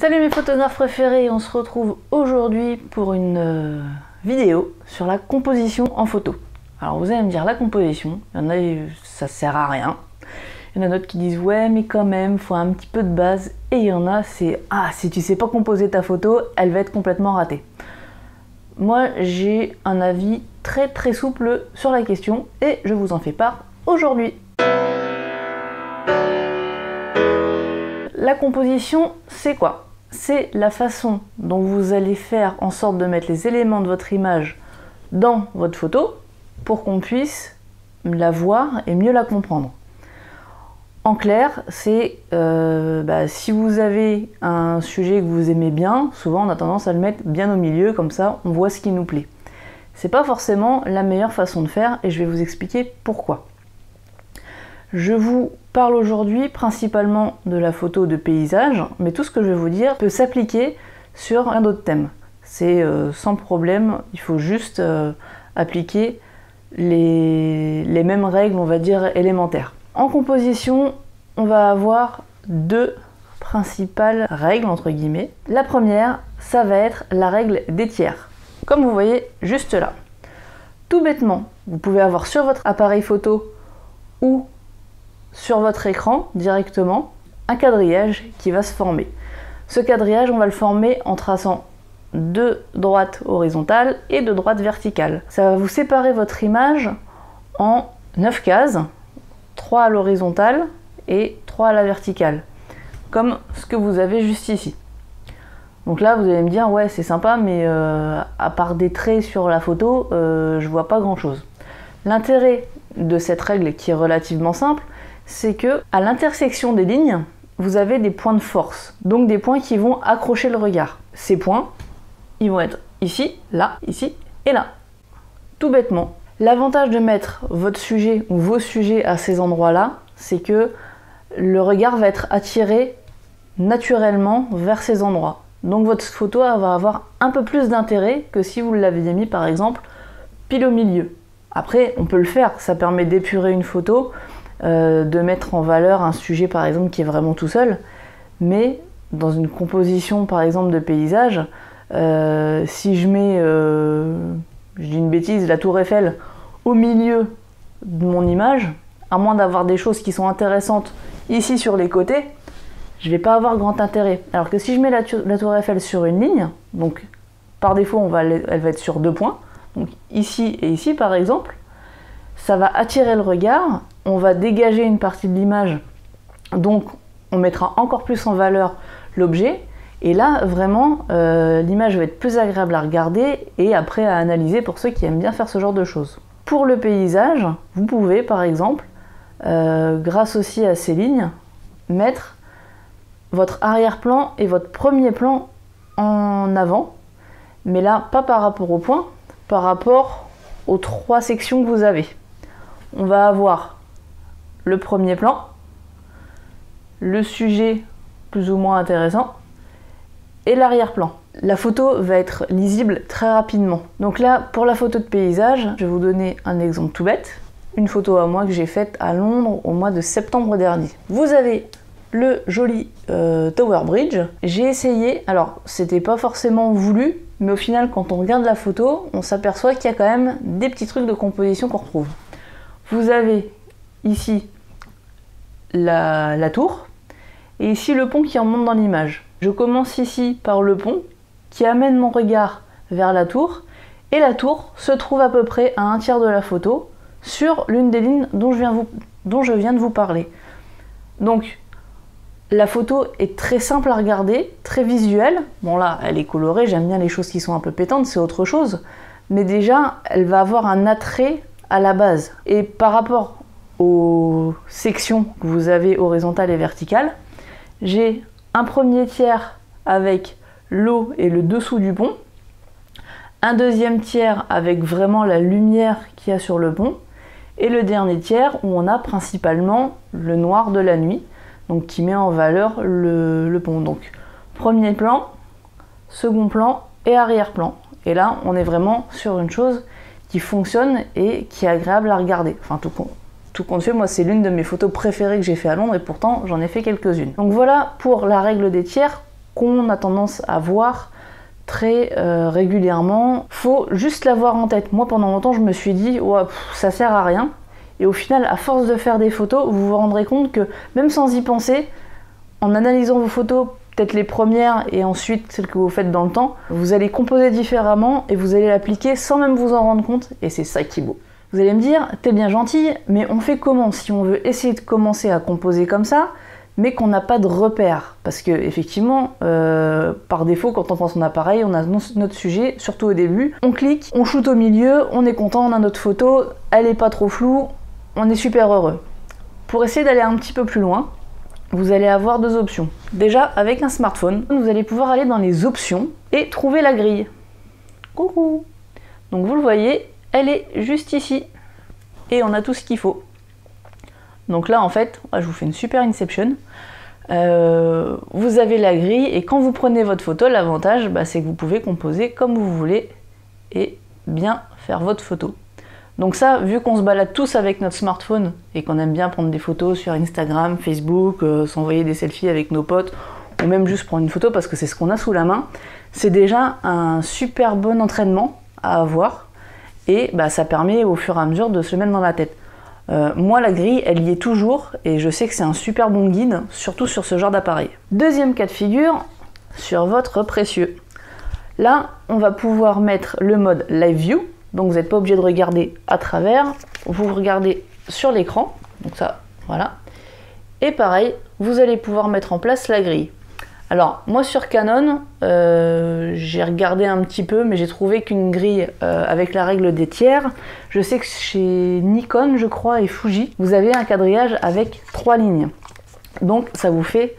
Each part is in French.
Salut mes photographes préférés, on se retrouve aujourd'hui pour une vidéo sur la composition en photo. Alors vous allez me dire la composition, il y en a ça sert à rien, il y en a d'autres qui disent ouais mais quand même faut un petit peu de base, et il y en a c'est ah si tu sais pas composer ta photo, elle va être complètement ratée. Moi j'ai un avis très souple sur la question et je vous en fais part aujourd'hui. La composition c'est quoi? C'est la façon dont vous allez faire en sorte de mettre les éléments de votre image dans votre photo pour qu'on puisse la voir et mieux la comprendre. En clair, c'est si vous avez un sujet que vous aimez bien, souvent on a tendance à le mettre bien au milieu, comme ça on voit ce qui nous plaît. C'est pas forcément la meilleure façon de faire et je vais vous expliquer pourquoi. Je vous parle aujourd'hui principalement de la photo de paysage, mais tout ce que je vais vous dire peut s'appliquer sur un autre thème. C'est sans problème, il faut juste appliquer les mêmes règles, on va dire, élémentaires. En composition, on va avoir deux principales règles, entre guillemets. La première, ça va être la règle des tiers. Comme vous voyez juste là. Tout bêtement, vous pouvez avoir sur votre appareil photo ou sur votre écran directement un quadrillage qui va se former. Ce quadrillage, on va le former en traçant deux droites horizontales et deux droites verticales. Ça va vous séparer votre image en 9 cases, 3 à l'horizontale et 3 à la verticale, comme ce que vous avez juste ici. Donc là, vous allez me dire, ouais, c'est sympa, mais à part des traits sur la photo, je vois pas grand-chose. L'intérêt de cette règle, qui est relativement simple, c'est que à l'intersection des lignes, vous avez des points de force, donc des points qui vont accrocher le regard. Ces points, ils vont être ici, là, ici et là. Tout bêtement. L'avantage de mettre votre sujet ou vos sujets à ces endroits-là, c'est que le regard va être attiré naturellement vers ces endroits. Donc votre photo va avoir un peu plus d'intérêt que si vous l'aviez mis par exemple pile au milieu. Après, on peut le faire, ça permet d'épurer une photo, de mettre en valeur un sujet par exemple qui est vraiment tout seul, mais dans une composition par exemple de paysage, si je mets, je dis une bêtise, la tour Eiffel au milieu de mon image, à moins d'avoir des choses qui sont intéressantes ici sur les côtés, je vais pas avoir grand intérêt. Alors que si je mets la tour Eiffel sur une ligne, donc par défaut elle va être sur deux points, donc ici et ici par exemple, ça va attirer le regard, on va dégager une partie de l'image, donc on mettra encore plus en valeur l'objet, et là vraiment l'image va être plus agréable à regarder et après à analyser pour ceux qui aiment bien faire ce genre de choses. Pour le paysage, vous pouvez par exemple, grâce aussi à ces lignes, mettre votre arrière-plan et votre premier plan en avant, mais là pas par rapport au point, par rapport aux 3 sections que vous avez. On va avoir le premier plan, le sujet plus ou moins intéressant et l'arrière-plan. La photo va être lisible très rapidement. Donc là, pour la photo de paysage, je vais vous donner un exemple tout bête. Une photo à moi que j'ai faite à Londres au mois de septembre dernier. Vous avez le joli Tower Bridge. J'ai essayé, alors c'était pas forcément voulu, mais au final quand on regarde la photo, on s'aperçoit qu'il y a quand même des petits trucs de composition qu'on retrouve. Vous avez ici la tour, et ici le pont qui remonte dans l'image. Je commence ici par le pont, qui amène mon regard vers la tour, et la tour se trouve à peu près à 1/3 de la photo, sur l'une des lignes dont je viens de vous parler. Donc, la photo est très simple à regarder, très visuelle. Bon là, elle est colorée, j'aime bien les choses qui sont un peu pétantes, c'est autre chose. Mais déjà, elle va avoir un attrait à la base. Et par rapport aux sections que vous avez horizontales et verticales, j'ai un premier tiers avec l'eau et le dessous du pont, un deuxième tiers avec vraiment la lumière qu'il y a sur le pont, et le dernier tiers où on a principalement le noir de la nuit, donc qui met en valeur le pont. Donc premier plan, second plan et arrière-plan. Et là, on est vraiment sur une chose qui fonctionne et qui est agréable à regarder. Enfin, tout compte fait, moi, c'est l'une de mes photos préférées que j'ai fait à Londres et pourtant, j'en ai fait quelques-unes. Donc voilà pour la règle des tiers qu'on a tendance à voir très régulièrement. Faut juste l'avoir en tête. Moi pendant longtemps je me suis dit ouais, ça sert à rien, et au final à force de faire des photos vous vous rendrez compte que même sans y penser, en analysant vos photos, peut-être les premières et ensuite celles que vous faites dans le temps, vous allez composer différemment et vous allez l'appliquer sans même vous en rendre compte, et c'est ça qui est beau. Vous allez me dire, t'es bien gentil, mais on fait comment si on veut essayer de commencer à composer comme ça, mais qu'on n'a pas de repère? Parce que effectivement, par défaut, quand on prend son appareil, on a notre sujet, surtout au début, on clique, on shoot au milieu, on est content, on a notre photo, elle est pas trop floue, on est super heureux. Pour essayer d'aller un petit peu plus loin, vous allez avoir deux options. Déjà, avec un smartphone, vous allez pouvoir aller dans les options et trouver la grille. Coucou! Donc vous le voyez, elle est juste ici. Et on a tout ce qu'il faut. Donc là, en fait, je vous fais une super inception. Vous avez la grille et quand vous prenez votre photo, l'avantage, c'est que vous pouvez composer comme vous voulez et bien faire votre photo. Donc ça, vu qu'on se balade tous avec notre smartphone et qu'on aime bien prendre des photos sur Instagram, Facebook, s'envoyer des selfies avec nos potes, ou même juste prendre une photo parce que c'est ce qu'on a sous la main, c'est déjà un super bon entraînement à avoir, et ça permet au fur et à mesure de se le mettre dans la tête. Moi la grille elle y est toujours et je sais que c'est un super bon guide, surtout sur ce genre d'appareil. Deuxième cas de figure, sur votre précieux. Là on va pouvoir mettre le mode Live View, donc vous n'êtes pas obligé de regarder à travers, vous regardez sur l'écran, donc ça voilà. Et pareil, vous allez pouvoir mettre en place la grille. Alors moi sur Canon, j'ai regardé un petit peu, mais j'ai trouvé qu'une grille avec la règle des tiers, je sais que chez Nikon je crois et Fuji, vous avez un quadrillage avec 3 lignes. Donc ça vous fait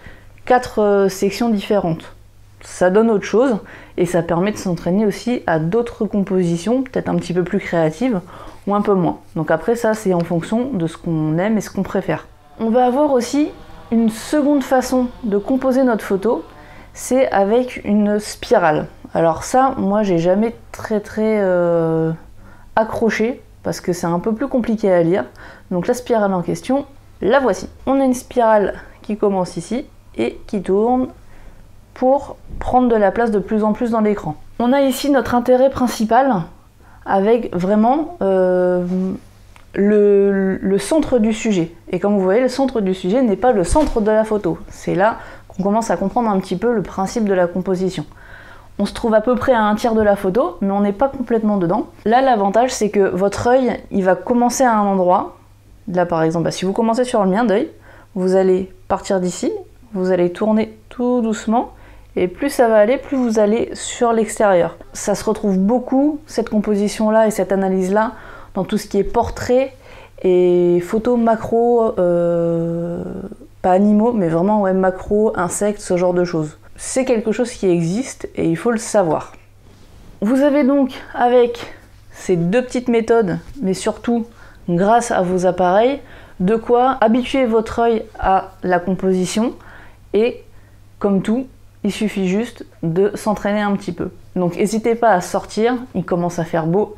4 sections différentes. Ça donne autre chose et ça permet de s'entraîner aussi à d'autres compositions, peut-être un petit peu plus créatives ou un peu moins. Donc après ça c'est en fonction de ce qu'on aime et ce qu'on préfère. On va avoir aussi une seconde façon de composer notre photo, c'est avec une spirale. Alors ça, moi j'ai jamais très accroché parce que c'est un peu plus compliqué à lire. Donc la spirale en question, la voici. On a une spirale qui commence ici et qui tourne pour prendre de la place de plus en plus dans l'écran. On a ici notre intérêt principal avec vraiment le centre du sujet. Et comme vous voyez, le centre du sujet n'est pas le centre de la photo. C'est là qu'on commence à comprendre un petit peu le principe de la composition. On se trouve à peu près à un tiers de la photo, mais on n'est pas complètement dedans. Là, l'avantage, c'est que votre œil, il va commencer à un endroit. Là, par exemple, si vous commencez sur le mien d'œil, vous allez partir d'ici, vous allez tourner tout doucement, et plus ça va aller, plus vous allez sur l'extérieur. Ça se retrouve beaucoup, cette composition-là et cette analyse-là, dans tout ce qui est portrait et photos macro, pas animaux, mais vraiment ouais, macro, insectes, ce genre de choses. C'est quelque chose qui existe et il faut le savoir. Vous avez donc avec ces deux petites méthodes, mais surtout grâce à vos appareils, de quoi habituer votre œil à la composition et comme tout, il suffit juste de s'entraîner un petit peu. Donc n'hésitez pas à sortir, il commence à faire beau.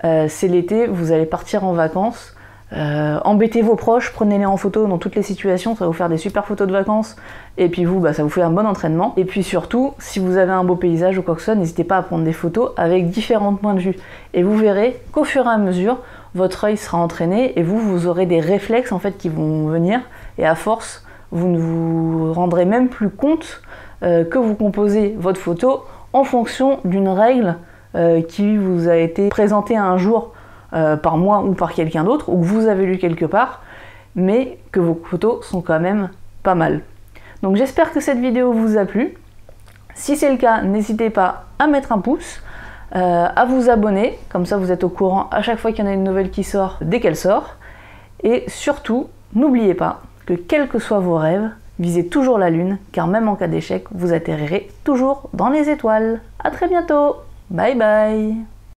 C'est l'été, vous allez partir en vacances, embêtez vos proches, prenez-les en photo dans toutes les situations, ça va vous faire des super photos de vacances, et puis vous, ça vous fait un bon entraînement. Et puis surtout, si vous avez un beau paysage ou quoi que ce soit, n'hésitez pas à prendre des photos avec différents points de vue. Et vous verrez qu'au fur et à mesure, votre œil sera entraîné, et vous aurez des réflexes en fait qui vont venir, et à force, vous ne vous rendrez même plus compte que vous composez votre photo en fonction d'une règle qui vous a été présentée un jour par moi ou par quelqu'un d'autre, ou que vous avez lu quelque part, mais que vos photos sont quand même pas mal. Donc j'espère que cette vidéo vous a plu. Si c'est le cas, n'hésitez pas à mettre un pouce, à vous abonner, comme ça vous êtes au courant à chaque fois qu'il y en a une nouvelle qui sort, dès qu'elle sort. Et surtout, n'oubliez pas que quels que soient vos rêves, visez toujours la lune, car même en cas d'échec, vous atterrirez toujours dans les étoiles. À très bientôt. Bye bye.